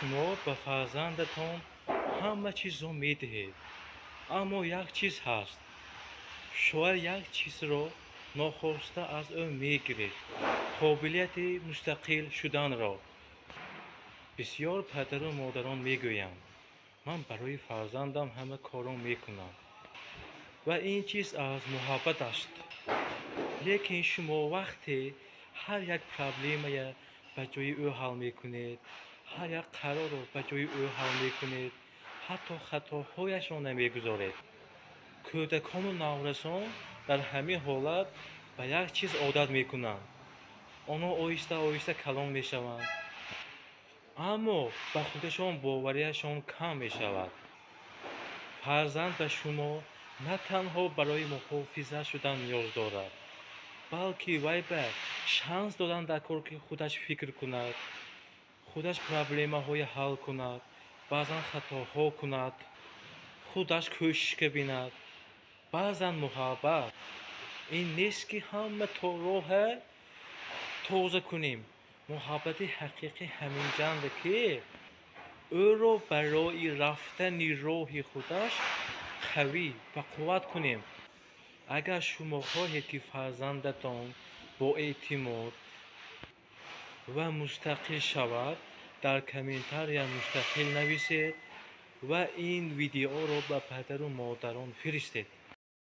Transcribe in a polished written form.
شما به فرزندتان همه چیز را میدهید، اما یک چیز هست، شاید یک چیز را ناخواسته از او میگیرید، قابلیت مستقل شدن را. بسیار پدر و مادران میگویند من برای فرزندم همه کارو میکنم و این چیز از محبت است. لیکن شما وقتی هر یک پرابلم به جای او حل میکنید، هر یک قرار رو به جای او حل میکنید، حتی خطاهایش را نمیگذارید. کودکان و نورسان در همین حالت به یک چیز عادت میکنند، آنها آهسته آهسته کلان میشوند، اما به خودشان باوریشان کم میشود. فرزند به شما نه تنها برای محافظت شدن نیاز دارد، بلکه وی به شانس دادن در کار که خودش فکر کند، خودش پرابلم‌های حل کند، بعضا خطاها کند، خودش کوشش بیند. بعضا محبت این نیست که همه تو راه تازه کنیم. محبت حقیقی همین جنده که او را برای رفتن راه خودش قوی و قوت کنیم. اگر شما خواهید که فرزندتان با اعتماد و مستقل شود، در کامنتار یا مستقل نویسید و این ویدیو را به پدر و مادران فرستید.